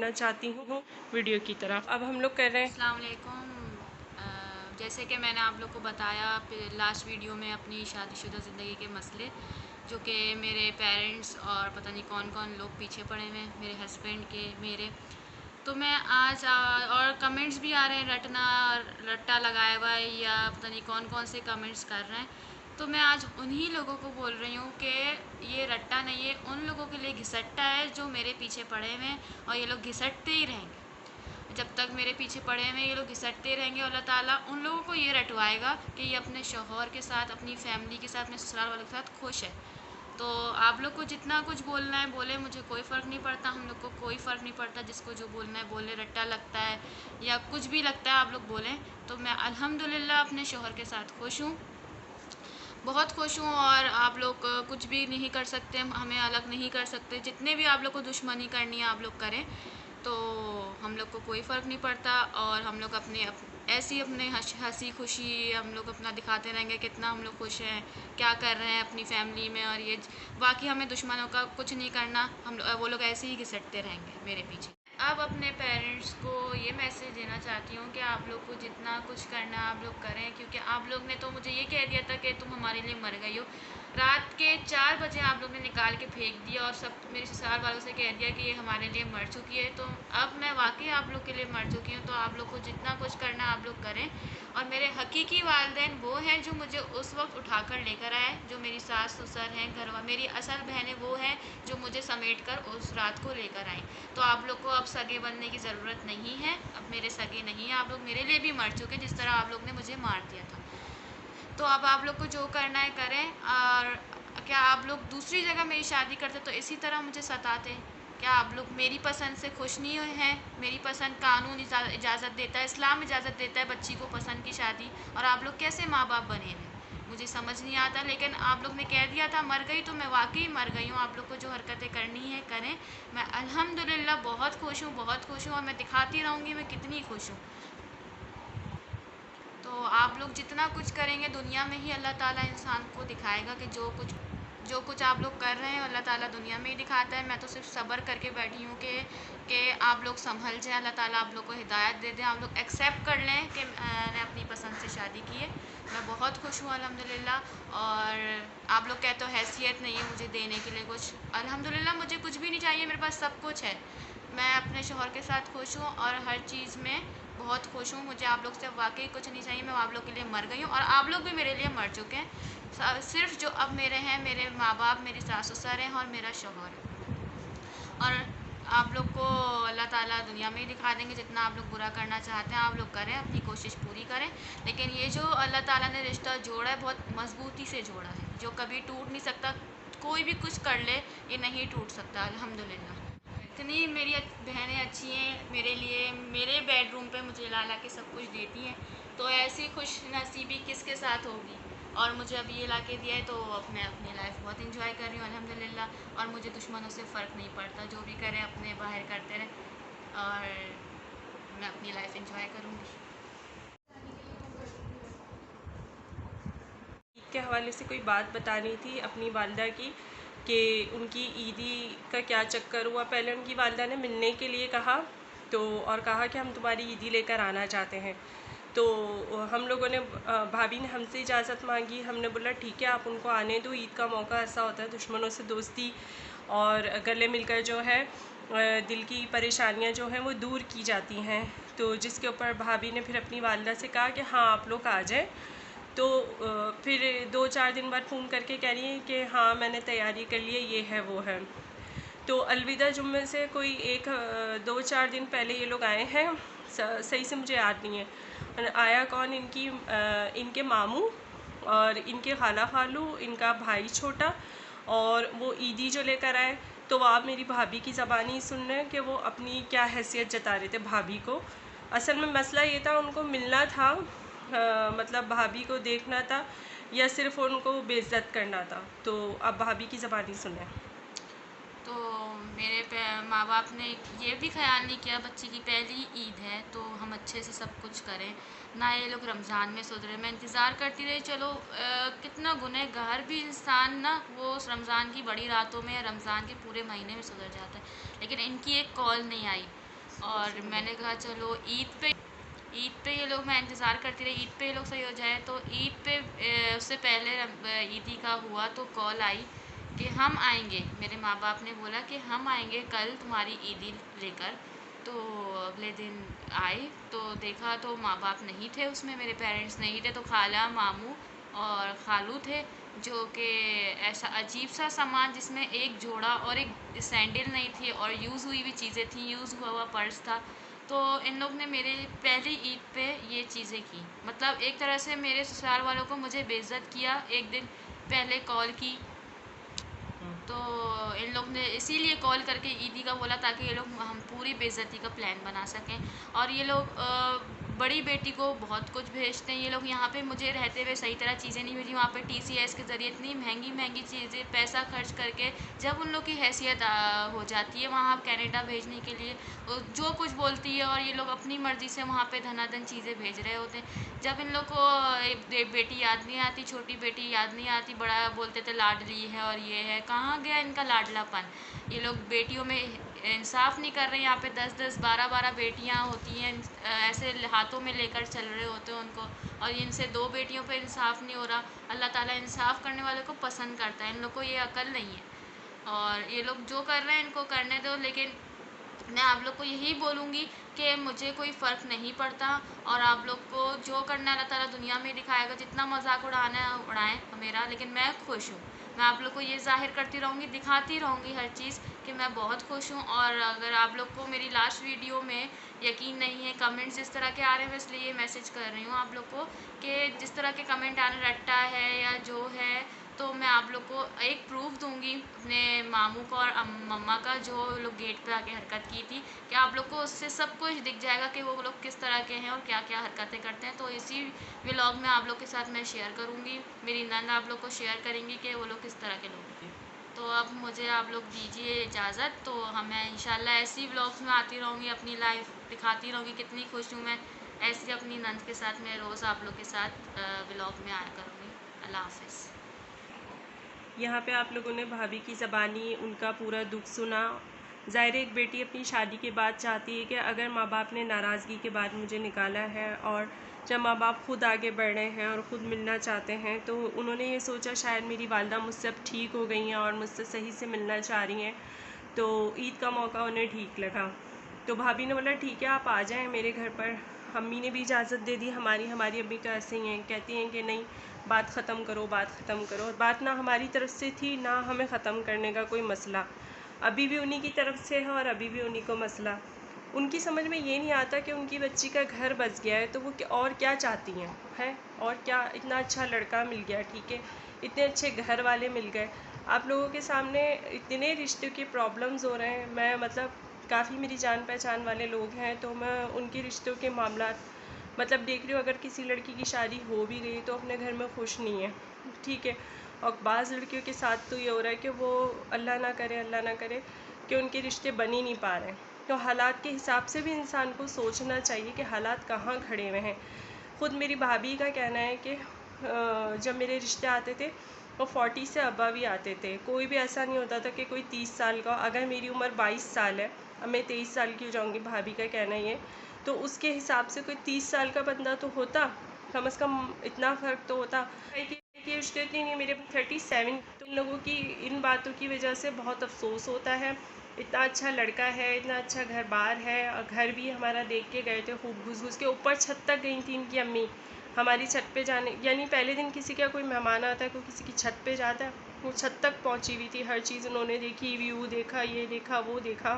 करना चाहती हूँ वीडियो की तरफ। अब हम लोग कर रहे हैं। अस्सलाम वालेकुम। जैसे कि मैंने आप लोग को बताया लास्ट वीडियो में अपनी शादीशुदा ज़िंदगी के मसले, जो कि मेरे पेरेंट्स और पता नहीं कौन कौन लोग पीछे पड़े हुए हैं, मेरे हस्बैंड के, मेरे। तो मैं आज और कमेंट्स भी आ रहे हैं, रट्टा लगाया हुआ है या पता नहीं कौन कौन से कमेंट्स कर रहे हैं। तो मैं आज उन्हीं लोगों को बोल रही हूँ कि ये रट्टा नहीं है, उन लोगों के लिए घिसट्टा है जो मेरे पीछे पड़े हुए हैं, और ये लोग घिसटते ही रहेंगे जब तक मेरे पीछे पड़े हुए ये लोग घिसटते रहेंगे। अल्लाह ताला उन लोगों को ये रटवाएगा कि ये अपने शौहर के साथ, अपनी फैमिली के साथ, अपने ससुराल वालों के साथ खुश है। तो आप लोग को जितना कुछ बोलना है बोले, मुझे कोई फ़र्क नहीं पड़ता, हम लोग को कोई फ़र्क नहीं पड़ता। जिसको जो बोलना है बोले, रट्टा लगता है या कुछ भी लगता है आप लोग बोलें। तो मैं अल्हम्दुलिल्लाह अपने शौहर के साथ खुश हूँ, बहुत खुश हूँ। और आप लोग कुछ भी नहीं कर सकते, हमें अलग नहीं कर सकते। जितने भी आप लोग को दुश्मनी करनी है आप लोग करें, तो हम लोग को कोई फ़र्क नहीं पड़ता। और हम लोग ऐसी अपने हंसी खुशी हम लोग अपना दिखाते रहेंगे कितना हम लोग खुश हैं, क्या कर रहे हैं अपनी फैमिली में। और ये बाकी हमें दुश्मनों का कुछ नहीं करना, वो लोग ऐसे ही घिसटते रहेंगे मेरे पीछे। अब अपने पेरेंट्स को ये मैसेज देना चाहती हूँ कि आप लोग को जितना कुछ करना है आप लोग करें, क्योंकि आप लोग ने तो मुझे ये कह दिया था कि तुम हमारे लिए मर गई हो। रात के 4 बजे आप लोग ने निकाल के फेंक दिया और सब मेरे ससुराल वालों से कह दिया कि ये हमारे लिए मर चुकी है। तो अब मैं वाकई आप लोग के लिए मर चुकी हूँ। तो आप लोग को जितना कुछ करना आप लोग करें। और मेरे हकीकी वालिदैन वो हैं जो मुझे उस वक्त उठाकर लेकर आए, जो मेरी सास ससुर हैं, मेरी असल बहनें वो हैं जो मुझे समेट कर उस रात को लेकर आई। तो आप लोग को अब सगे बनने की ज़रूरत नहीं है, अब मेरे सगे नहीं हैं। आप लोग मेरे लिए भी मर चुके जिस तरह आप लोग ने मुझे मार दिया था। तो अब आप लोग को जो करना है करें। और क्या आप लोग दूसरी जगह मेरी शादी करते तो इसी तरह मुझे सताते? क्या आप लोग मेरी पसंद से खुश नहीं हैं? मेरी पसंद कानून इजाज़त देता है, इस्लाम इजाज़त देता है बच्ची को पसंद की शादी, और आप लोग कैसे माँ बाप बने हैं मुझे समझ नहीं आता। लेकिन आप लोग ने कह दिया था मर गई, तो मैं वाकई मर गई हूँ। आप लोग को जो हरकतें करनी है करें। मैं अल्हम्दुलिल्लाह बहुत खुश हूँ, बहुत खुश हूँ, और मैं दिखाती रहूँगी मैं कितनी खुश हूँ। तो आप लोग जितना कुछ करेंगे दुनिया में ही अल्लाह ताला इंसान को दिखाएगा कि जो कुछ आप लोग कर रहे हैं अल्लाह ताला दुनिया में ही दिखाता है। मैं तो सिर्फ सब्र करके बैठी हूँ कि आप लोग संभल जाएं, अल्लाह ताला आप लोग को हिदायत दे दें, आप लोग एक्सेप्ट कर लें कि मैंने अपनी पसंद से शादी की है। मैं बहुत खुश हूँ अल्हम्दुलिल्लाह। और आप लोग कहते हो हैसियत नहीं है मुझे देने के लिए कुछ, अल्हम्दुलिल्लाह मुझे कुछ भी नहीं चाहिए, मेरे पास सब कुछ है। मैं अपने शौहर के साथ खुश हूँ और हर चीज़ में बहुत खुश हूँ। मुझे आप लोग से वाकई कुछ नहीं चाहिए, मैं आप लोग के लिए मर गई हूँ और आप लोग भी मेरे लिए मर चुके हैं। सिर्फ जो अब मेरे हैं मेरे माँ बाप, मेरी सास ससुर हैं और मेरा शौहर है। और आप लोग को अल्लाह ताला दुनिया में ही दिखा देंगे। जितना आप लोग बुरा करना चाहते हैं आप लोग करें, अपनी कोशिश पूरी करें। लेकिन ये जो अल्लाह ताला ने रिश्ता जोड़ा है बहुत मजबूती से जोड़ा है, जो कभी टूट नहीं सकता। कोई भी कुछ कर ले ये नहीं टूट सकता अल्हम्दुलिल्लाह। इतनी मेरी बहनें अच्छी हैं मेरे लिए, मेरे बेडरूम पे मुझे ला ला के सब कुछ देती हैं। तो ऐसी खुश नसीबी किसके साथ होगी। और मुझे अब ये ला के दिया है, तो अब मैं अपनी लाइफ बहुत इंजॉय कर रही हूँ अल्हम्दुलिल्लाह। और मुझे दुश्मनों से फ़र्क नहीं पड़ता, जो भी करें अपने बाहर करते रहें, और मैं अपनी लाइफ इंजॉय करूँगी। ईद के हवाले से कोई बात बतानी थी अपनी वालदा की, कि उनकी ईदी का क्या चक्कर हुआ। पहले उनकी वालदा ने मिलने के लिए कहा, तो और कहा कि हम तुम्हारी ईदी लेकर आना चाहते हैं। तो हम लोगों ने भाभी ने हमसे इजाज़त मांगी, हमने बोला ठीक है आप उनको आने दो, ईद का मौका ऐसा होता है दुश्मनों से दोस्ती और गले मिलकर जो है दिल की परेशानियां जो हैं वो दूर की जाती हैं। तो जिसके ऊपर भाभी ने फिर अपनी वालदा से कहा कि हाँ आप लोग आ जाएं। तो फिर 2-4 दिन बाद फ़ोन करके कह रही है कि हाँ मैंने तैयारी कर ली है, ये है वो है। तो अलविदा जुम्मे से कोई 2-4 दिन पहले ये लोग आए हैं, सही से मुझे याद नहीं है आया कौन। इनके मामू और इनके खाला खालू, इनका भाई छोटा, और वो ईदी जो लेकर आए। तो वो आप मेरी भाभी की ज़बानी सुन रहे हैं कि वो अपनी क्या हैसियत जता रहे थे भाभी को। असल में मसला ये था उनको मिलना था, मतलब भाभी को देखना था या सिर्फ उनको बेइज्जत करना था। तो अब भाभी की ज़बानी सुने। तो मेरे माँ बाप ने ये भी ख्याल नहीं किया बच्ची की पहली ईद है तो हम अच्छे से सब कुछ करें। ना ये लोग रमज़ान में सुधरे, मैं इंतज़ार करती रही। चलो कितना गुनहगार भी इंसान ना वो रमज़ान की बड़ी रातों में या रमज़ान के पूरे महीने में सुधर जाता है, लेकिन इनकी एक कॉल नहीं आई। और मैंने कहा चलो ईद पे ये लोग, मैं इंतज़ार करती रही ईद पे ये लोग सही हो जाए। तो ईद पे उससे पहले ईदी का हुआ तो कॉल आई कि हम आएंगे। मेरे माँ बाप ने बोला कि हम आएंगे कल तुम्हारी ईदी लेकर। तो अगले दिन आए तो देखा तो माँ बाप नहीं थे उसमें, मेरे पेरेंट्स नहीं थे। तो खाला, मामू और खालू थे, जो कि ऐसा अजीब सा सामान जिसमें एक जोड़ा और एक सैंडल नहीं थी और यूज़ हुई हुई चीज़ें थी, यूज़ हुआ हुआ पर्स था। तो इन लोग ने मेरे पहली ईद पे ये चीज़ें की। मतलब एक तरह से मेरे ससुराल वालों को मुझे बेइज्जत किया। एक दिन पहले कॉल की तो इन लोग ने इसीलिए कॉल करके ईदी का बोला ताकि ये लोग हम पूरी बेइज्जती का प्लान बना सकें। और ये लोग बड़ी बेटी को बहुत कुछ भेजते हैं। ये लोग यहाँ पे मुझे रहते हुए सही तरह चीज़ें नहीं भेजी, वहाँ पे टीसीएस के ज़रिए इतनी महंगी महंगी चीज़ें पैसा खर्च करके जब उन लोग की हैसियत हो जाती है वहाँ कनाडा भेजने के लिए, जो कुछ बोलती है और ये लोग अपनी मर्ज़ी से वहाँ पे धनाधन चीज़ें भेज रहे होते हैं। जब इन लोग को एक बेटी याद नहीं आती, छोटी बेटी याद नहीं आती, बड़ा बोलते थे लाडली है और ये है, कहाँ गया इनका लाडलापन। ये लोग बेटियों में इंसाफ नहीं कर रहे। यहाँ पे 10-10 12-12 बेटियाँ होती हैं, ऐसे हाथों में लेकर चल रहे होते हैं उनको, और इनसे 2 बेटियों पे इंसाफ नहीं हो रहा। अल्लाह ताला इंसाफ करने वाले को पसंद करता है, इन लोग को ये अकल नहीं है। और ये लोग जो कर रहे हैं इनको करने दो, लेकिन मैं आप लोग को यही बोलूँगी कि मुझे कोई फ़र्क नहीं पड़ता। और आप लोग को जो करना है अल्लाह ताला दुनिया में दिखाएगा, जितना मजाक उड़ाना है उड़ाएं मेरा, लेकिन मैं खुश हूँ। मैं आप लोग को ये ज़ाहिर करती रहूँगी, दिखाती रहूँगी हर चीज़ कि मैं बहुत खुश हूँ। और अगर आप लोग को मेरी लास्ट वीडियो में यकीन नहीं है, कमेंट्स जिस तरह के आ रहे हैं, मैं इसलिए ये मैसेज कर रही हूँ आप लोग को कि जिस तरह के कमेंट आने रट्टा है या जो है, तो मैं आप लोग को एक प्रूफ दूंगी अपने मामू का और मम्मा का, जो लोग गेट पे आके हरकत की थी, कि आप लोग को उससे सब कुछ दिख जाएगा कि वो लोग किस तरह के हैं और क्या क्या हरकतें करते हैं। तो इसी व्लॉग में आप लोग के साथ मैं शेयर करूँगी। मेरी नंद आप लोग को शेयर करेंगी कि वो लोग किस तरह के लोग हैं। तो अब मुझे आप लोग दीजिए इजाज़त। तो मैं इंशाल्लाह ऐसी व्लॉग्स में आती रहूँगी, अपनी लाइफ दिखाती रहूँगी कितनी खुश हूँ मैं। ऐसे अपनी नंद के साथ मैं रोज़ आप लोग के साथ व्लॉग में आया करूँगी। अल्लाह हाफिज़। यहाँ पे आप लोगों ने भाभी की ज़बानी उनका पूरा दुख सुना। ज़ाहिर है एक बेटी अपनी शादी के बाद चाहती है कि अगर माँ बाप ने नाराज़गी के बाद मुझे निकाला है और जब माँ बाप खुद आगे बढ़ रहे हैं और ख़ुद मिलना चाहते हैं, तो उन्होंने ये सोचा शायद मेरी वालदा मुझसे अब ठीक हो गई हैं और मुझसे सही से मिलना चाह रही हैं, तो ईद का मौका उन्हें ठीक लगा। तो भाभी ने बोला ठीक है आप आ जाएं मेरे घर पर। अम्मी ने भी इजाज़त दे दी। हमारी अम्मी तो ऐसे ही हैं, कहती हैं कि नहीं बात ख़त्म करो, बात ख़त्म करो। और बात ना हमारी तरफ से थी ना हमें ख़त्म करने का कोई मसला, अभी भी उन्हीं की तरफ से है और अभी भी उन्हीं को मसला। उनकी समझ में ये नहीं आता कि उनकी बच्ची का घर बस गया है तो वो और क्या चाहती हैं और क्या। इतना अच्छा लड़का मिल गया, ठीक है, इतने अच्छे घर वाले मिल गए, आप लोगों के सामने इतने रिश्ते के प्रॉब्लम्स हो रहे हैं। मैं मतलब काफ़ी मेरी जान पहचान वाले लोग हैं, तो मैं उनके रिश्तों के मामला मतलब देख रही हूँ। अगर किसी लड़की की शादी हो भी गई तो अपने घर में खुश नहीं है, ठीक है। और बाज़ लड़कियों के साथ तो ये हो रहा है कि वो अल्लाह ना करे कि उनके रिश्ते बन ही नहीं पा रहे हैं। तो हालात के हिसाब से भी इंसान को सोचना चाहिए कि हालात कहाँ खड़े हुए हैं। ख़ुद मेरी भाभी का कहना है कि जब मेरे रिश्ते आते थे वो 40 से अबव भी आते थे। कोई भी ऐसा नहीं होता था कि कोई 30 साल का। अगर मेरी उम्र 22 साल है, अब मैं 23 साल की हो जाऊँगी, भाभी का कहना ये, तो उसके हिसाब से कोई 30 साल का बंदा तो होता, कम से कम इतना फ़र्क तो होता। कि रिश्ते इतनी नहीं, मेरे 37। तो इन लोगों की इन बातों की वजह से बहुत अफसोस होता है। इतना अच्छा लड़का है, इतना अच्छा घर बार है, और घर भी हमारा देख के गए थे खूब घुस के। ऊपर छत तक गई थी इनकी अम्मी हमारी छत पे जाने, यानी पहले दिन किसी का कोई मेहमान आता है, कोई किसी की छत पे जाता है, वो छत तक पहुंची हुई थी। हर चीज़ उन्होंने देखी, व्यू देखा, ये देखा वो देखा,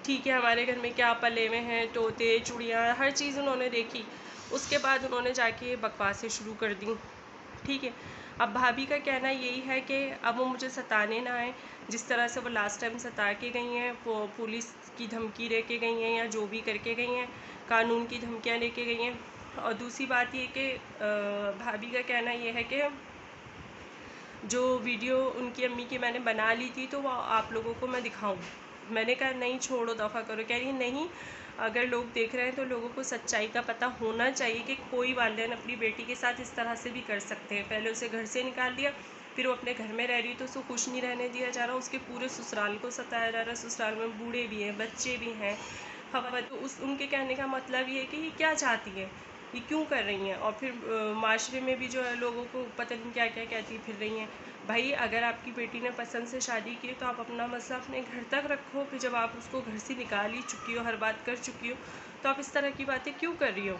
ठीक है, हमारे घर में क्या पले हुए हैं, तोते चुड़ियाँ, हर चीज़ उन्होंने देखी। उसके बाद उन्होंने जाके बकवासें शुरू कर दी, ठीक है। अब भाभी का कहना यही है कि अब वो मुझे सताने ना आए, जिस तरह से वो लास्ट टाइम सता के गई हैं, वो पुलिस की धमकी दे के गई हैं या जो भी करके गई हैं, कानून की धमकियाँ दे के गई हैं। और दूसरी बात ये कि भाभी का कहना ये है कि जो वीडियो उनकी अम्मी की मैंने बना ली थी तो वो आप लोगों को मैं दिखाऊं। मैंने कहा नहीं छोड़ो, दफ़ा करो। कह रही नहीं, अगर लोग देख रहे हैं तो लोगों को सच्चाई का पता होना चाहिए कि कोई वालिदैन अपनी बेटी के साथ इस तरह से भी कर सकते हैं। पहले उसे घर से निकाल दिया, फिर वो अपने घर में रह रही तो उसको खुश नहीं रहने दिया जा रहा, उसके पूरे ससुराल को सताया जा रहा है। ससुराल में बूढ़े भी हैं, बच्चे भी हैं। तो उनके कहने का मतलब ये है कि ये क्या चाहती है, ये क्यों कर रही हैं। और फिर माशरे में भी जो है लोगों को पता नहीं क्या क्या कहती फिर रही हैं। भाई अगर आपकी बेटी ने पसंद से शादी की तो आप अपना मसला अपने घर तक रखो। फिर जब आप उसको घर से निकाल ही चुकी हो, हर बात कर चुकी हो, तो आप इस तरह की बातें क्यों कर रही हो।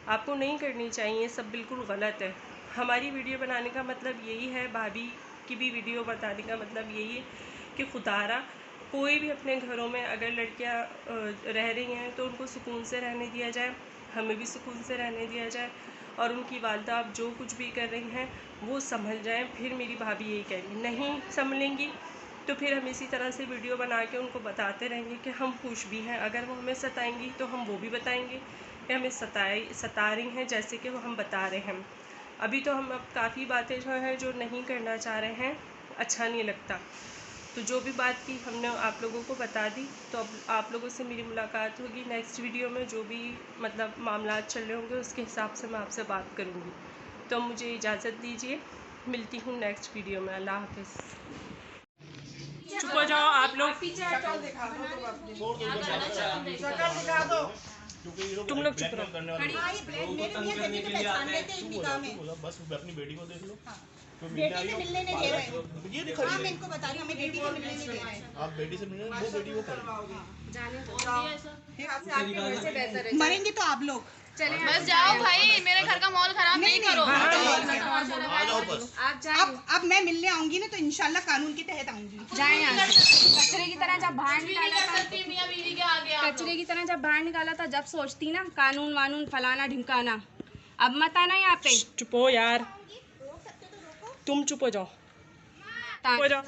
आपको नहीं करनी चाहिए, सब बिल्कुल गलत है। हमारी वीडियो बनाने का मतलब यही है, भाभी की भी वीडियो बताने का मतलब यही है कि खुदारा कोई भी अपने घरों में अगर लड़कियां रह रही हैं तो उनको सुकून से रहने दिया जाए, हमें भी सुकून से रहने दिया जाए। और उनकी वालदा आप जो कुछ भी कर रही हैं वो संभल जाएं। फिर मेरी भाभी यही कह रही नहीं संभलेंगी तो फिर हम इसी तरह से वीडियो बना के उनको बताते रहेंगे कि हम खुश भी हैं। अगर वो हमें सताएंगी तो हम वो भी बताएंगे कि हमें सता रही हैं, जैसे कि वो हम बता रहे हैं। अभी तो हम अब काफ़ी बातें जो हैं जो नहीं करना चाह रहे हैं, अच्छा नहीं लगता। तो जो भी बात थी हमने आप लोगों को बता दी। तो अब आप लोगों से मेरी मुलाकात होगी नेक्स्ट वीडियो में, जो भी मतलब मामला चल रहे होंगे उसके हिसाब से मैं आपसे बात करूँगी। तो मुझे इजाज़त दीजिए, मिलती हूँ नेक्स्ट वीडियो में। अल्लाह हाफ़िज़। चुप हो जाओ आप लोग, तुम लोग चुप रहो। बस अपनी बेटी को देख लो। बेटी से मिलने नहीं दे रहे। ये दिखा मैं इनको बता रही हूँ, हमें बेटी से मिलने नहीं दे रहे। आप बेटी से मिलने, वो बेटी वो करेगी। मरेंगे तो आप लोग। बस जाओ भाई, मेरे घर का माहौल खराब नहीं करो। आ जाओ बस। अब मैं मिलने आऊंगी ना तो इंशाल्लाह कानून के तहत आऊंगी। जाए यहाँ से। कचरे की तरह जब बाहर निकाला था, कचरे की तरह जब बाहर निकाला था, जब सोचती ना कानून वानून फलाना ढिमकाना, अब मत आना यहाँ पे। चुप हो यार, तुम चुप हो जाओ, चुप हो जाओ।